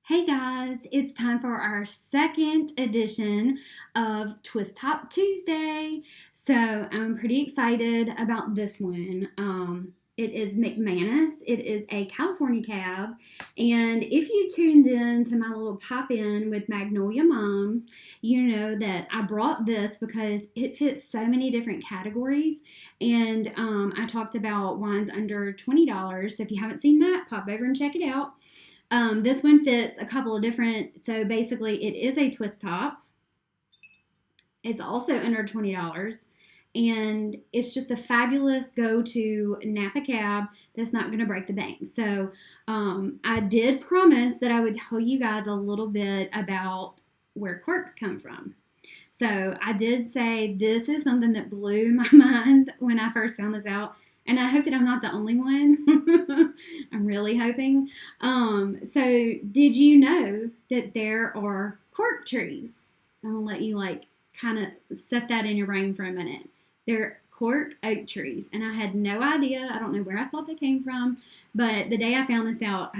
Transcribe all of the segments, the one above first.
Hey guys, it's time for our second edition of Twist Top Tuesday. So I'm pretty excited about this one. It is McManis. It is a California cab. And if you tuned in to my little pop in with Magnolia Moms, you know that I brought this because it fits so many different categories. And I talked about wines under $20. So if you haven't seen that, pop over and check it out. This one fits a couple of different, so basically it is a twist top. It's also under $20. And it's just a fabulous go-to Napa Cab that's not going to break the bank. So I did promise that I would tell you guys a little bit about where corks come from. So I did say this is something that blew my mind when I first found this out. And I hope that I'm not the only one. I'm really hoping. So did you know that there are cork trees? I'm gonna let you kind of set that in your brain for a minute. They're cork oak trees, and I had no idea. I don't know where I thought they came from, but the day I found this out,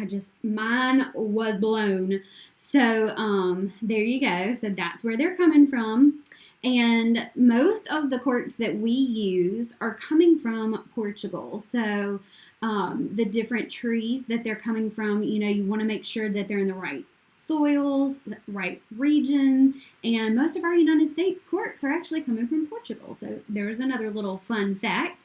mine was blown. So there you go. So that's where they're coming from. And most of the corks that we use are coming from Portugal. So the different trees that they're coming from, you want to make sure that they're in the right soils, the right region. And most of our United States corks are actually coming from Portugal. So there's another little fun fact.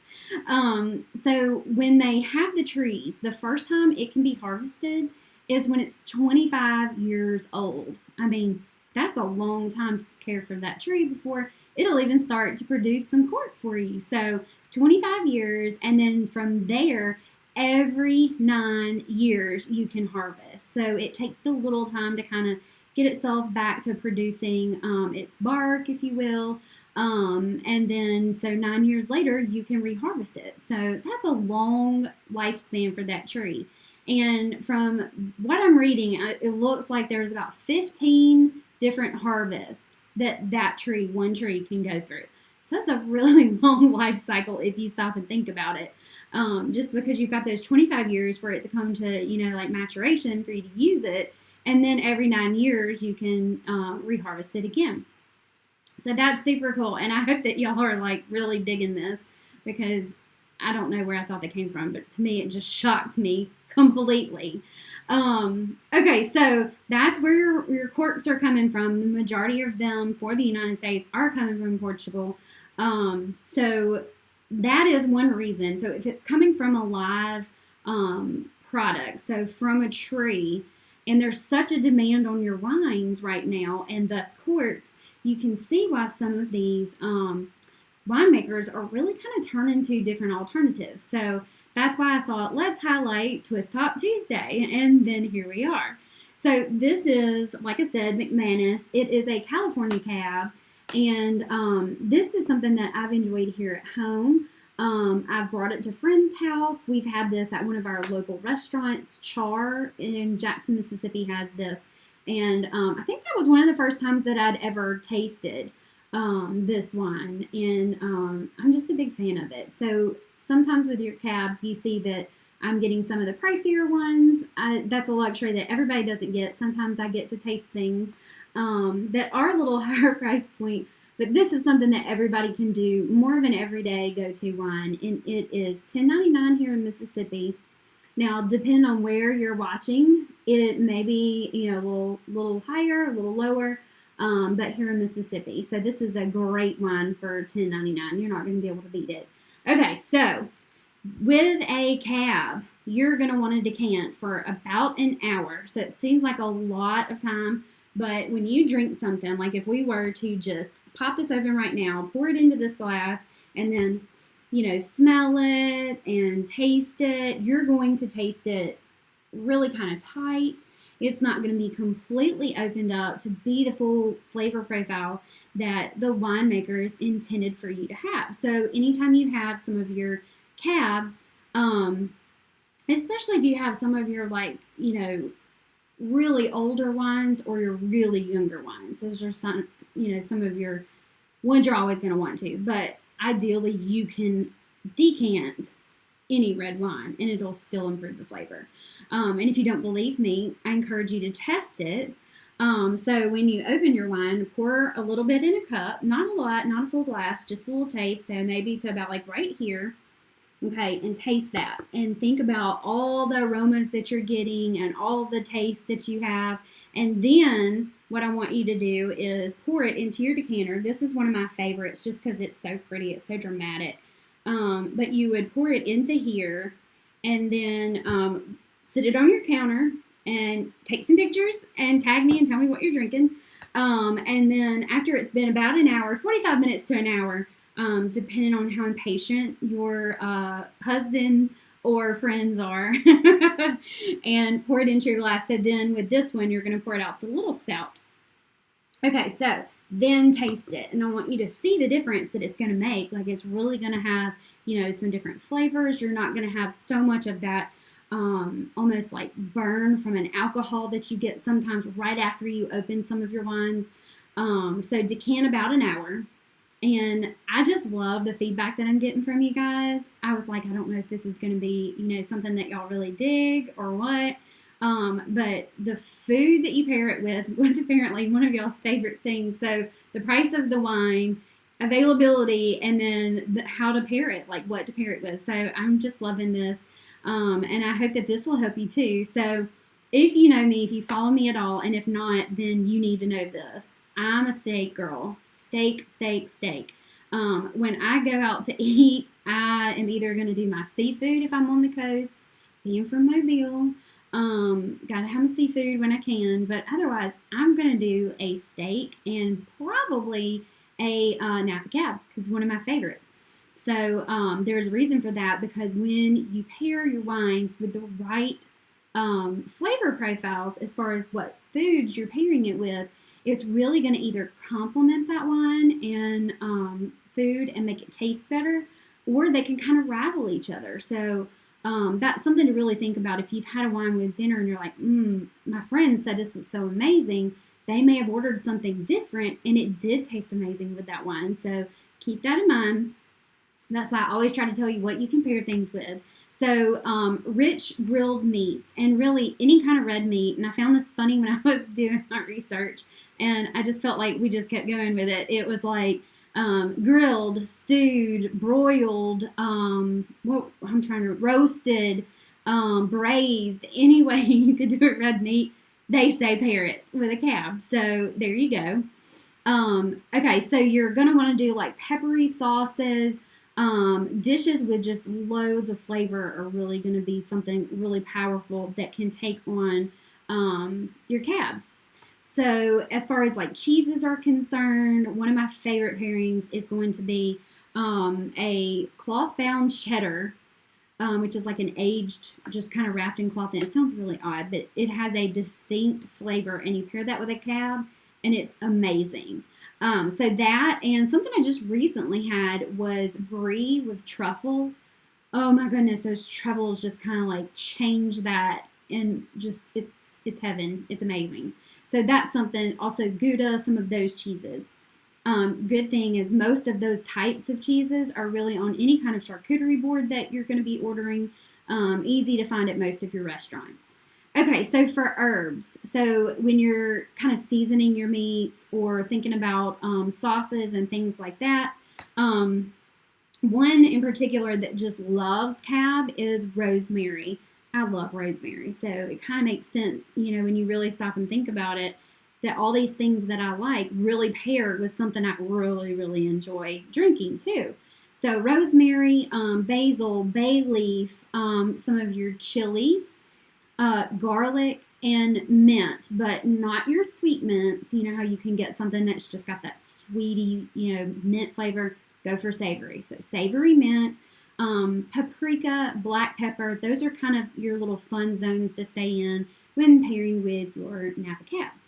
So when they have the trees, the first time it can be harvested is when it's 25 years old. I mean, that's a long time to care for that tree before it'll even start to produce some cork for you. So 25 years, and then from there, every 9 years you can harvest. So it takes a little time to kind of get itself back to producing its bark, if you will. And then, so 9 years later, you can reharvest it. So that's a long lifespan for that tree. And from what I'm reading, it looks like there's about 15 different harvests that one tree can go through. So that's a really long life cycle if you stop and think about it. Just because you've got those 25 years for it to come to, like maturation for you to use it. And then every 9 years you can reharvest it again. So that's super cool. And I hope that y'all are really digging this because I don't know where I thought they came from, but to me it just shocked me completely. Okay, so that's where your corks are coming from. The majority of them for the United States are coming from Portugal. So that is one reason. So if it's coming from a live product, so from a tree, and there's such a demand on your wines right now, and thus corks, you can see why some of these winemakers are really kind of turning to different alternatives. So that's why I thought, let's highlight Twist Top Tuesday, and then here we are. So this is, like I said, McManis. It is a California cab, and this is something that I've enjoyed here at home. I've brought it to friend's house. We've had this at one of our local restaurants. Char in Jackson, Mississippi has this, and I think that was one of the first times that I'd ever tasted this wine, and I'm just a big fan of it. So sometimes with your cabs, you see that I'm getting some of the pricier ones. That's a luxury that everybody doesn't get. Sometimes I get to taste things that are a little higher price point, but this is something that everybody can do, more of an everyday go-to wine, and it is $10.99 here in Mississippi. Now, depending on where you're watching, it may be a little higher, a little lower. But here in Mississippi. So this is a great wine for $10.99. You're not going to be able to beat it. Okay, so with a cab, you're going to want to decant for about an hour. So it seems like a lot of time, but when you drink something, like if we were to just pop this open right now, pour it into this glass, and then, smell it and taste it, you're going to taste it really kind of tight. It's not going to be completely opened up to be the full flavor profile that the winemakers intended for you to have. So anytime you have some of your cabs, especially if you have some of your really older wines or your really younger wines, those are some of your ones you're always going to want to. But ideally, you can decant any red wine, and it'll still improve the flavor. And if you don't believe me, I encourage you to test it. So when you open your wine, pour a little bit in a cup, not a lot, not a full glass, just a little taste. So maybe to about like right here. Okay, and taste that and think about all the aromas that you're getting and all the taste that you have. And then what I want you to do is pour it into your decanter. This is one of my favorites just because it's so pretty, it's so dramatic. But you would pour it into here and then sit it on your counter and take some pictures and tag me and tell me what you're drinking. And then after it's been about an hour, 45 minutes to an hour, depending on how impatient your husband or friends are, and pour it into your glass. So then with this one, you're going to pour it out the little spout. Okay, so then taste it. And I want you to see the difference that it's going to make. Like it's really going to have, some different flavors. You're not going to have so much of that almost like burn from an alcohol that you get sometimes right after you open some of your wines. So decant about an hour. And I just love the feedback that I'm getting from you guys. I was like, I don't know if this is going to be, something that y'all really dig or what. But the food that you pair it with was apparently one of y'all's favorite things. So the price of the wine, availability, and then how to pair it, like what to pair it with. So I'm just loving this. And I hope that this will help you too. So if you know me, if you follow me at all, and if not, then you need to know this. I'm a steak girl. Steak. When I go out to eat, I am either going to do my seafood if I'm on the coast, being from Mobile. Gotta have my seafood when I can, but otherwise, I'm going to do a steak and probably a Napa Cab because it's one of my favorites. So there's a reason for that because when you pair your wines with the right flavor profiles as far as what foods you're pairing it with, it's really going to either complement that wine and food and make it taste better, or they can kind of rival each other. So that's something to really think about. If you've had a wine with dinner and you're like, my friend said this was so amazing, they may have ordered something different and it did taste amazing with that wine. So keep that in mind. That's why I always try to tell you what you can pair things with. So rich grilled meats and really any kind of red meat. And I found this funny when I was doing my research. And I just felt like we just kept going with it. It was like grilled, stewed, broiled, roasted, braised. Any way you could do it red meat, they say pair it with a cab. So there you go. Okay, so you're going to want to do like peppery sauces. Dishes with just loads of flavor are really going to be something really powerful that can take on your cabs. So as far as like cheeses are concerned, one of my favorite pairings is going to be a cloth-bound cheddar, which is like an aged, just kind of wrapped in cloth. And it sounds really odd, but it has a distinct flavor. And you pair that with a cab, and it's amazing. So that, and something I just recently had was brie with truffle. Oh my goodness, those truffles just kind of like change that, and just it's heaven. It's amazing. So that's something. Also Gouda, some of those cheeses. Good thing is most of those types of cheeses are really on any kind of charcuterie board that you're going to be ordering. Easy to find at most of your restaurants. Okay, so for herbs, so when you're kind of seasoning your meats or thinking about sauces and things like that, one in particular that just loves cab is rosemary. I love rosemary, so it kind of makes sense, when you really stop and think about it, that all these things that I like really paired with something I really, really enjoy drinking too. So rosemary, basil, bay leaf, some of your chilies, garlic, and mint, but not your sweet mints. You know how you can get something that's just got that sweetie, mint flavor. Go for savory. So savory mint, paprika, black pepper. Those are kind of your little fun zones to stay in when pairing with your Napa Cabs.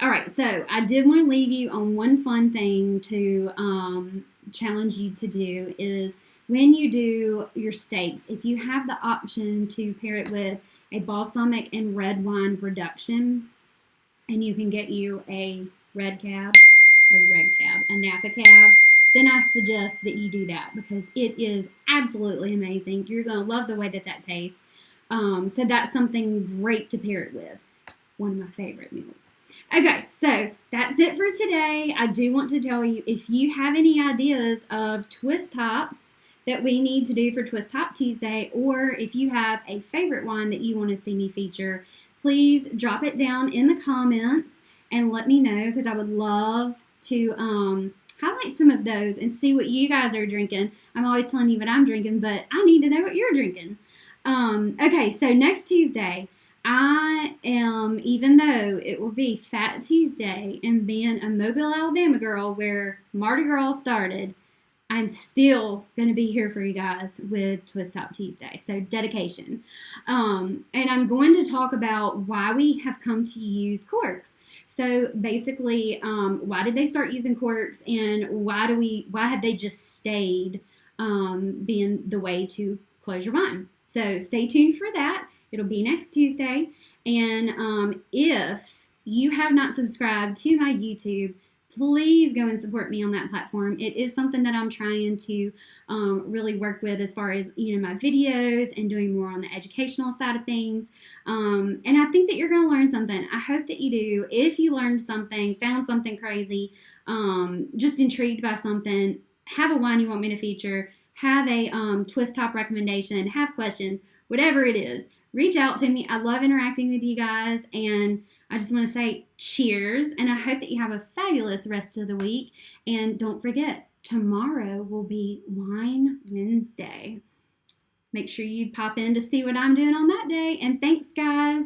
All right, so I did want to leave you on one fun thing to challenge you to do is when you do your steaks, if you have the option to pair it with a balsamic and red wine reduction, and you can get you a a Napa Cab, then I suggest that you do that because it is absolutely amazing. You're going to love the way that that tastes. So that's something great to pair it with. One of my favorite meals. Okay, so that's it for today. I do want to tell you, if you have any ideas of twist tops that we need to do for Twist Top Tuesday, or if you have a favorite wine that you want to see me feature, please drop it down in the comments and let me know, because I would love to highlight some of those and see what you guys are drinking. I'm always telling you what I'm drinking, but I need to know what you're drinking. Okay, so next Tuesday, I am, even though it will be Fat Tuesday and being a Mobile, Alabama girl where Mardi Gras started, I'm still going to be here for you guys with Twist Top Tuesday. So dedication. And I'm going to talk about why we have come to use corks. So basically, why did they start using corks, and why have they just stayed being the way to close your wine? So stay tuned for that. It'll be next Tuesday. And if you have not subscribed to my YouTube, please go and support me on that platform. It is something that I'm trying to really work with as far as, my videos and doing more on the educational side of things. And I think that you're going to learn something. I hope that you do. If you learned something, found something crazy, just intrigued by something, have a wine you want me to feature, have a twist top recommendation, have questions, whatever it is, reach out to me. I love interacting with you guys, and I just want to say cheers, and I hope that you have a fabulous rest of the week. And don't forget, tomorrow will be Wine Wednesday. Make sure you pop in to see what I'm doing on that day, and thanks, guys.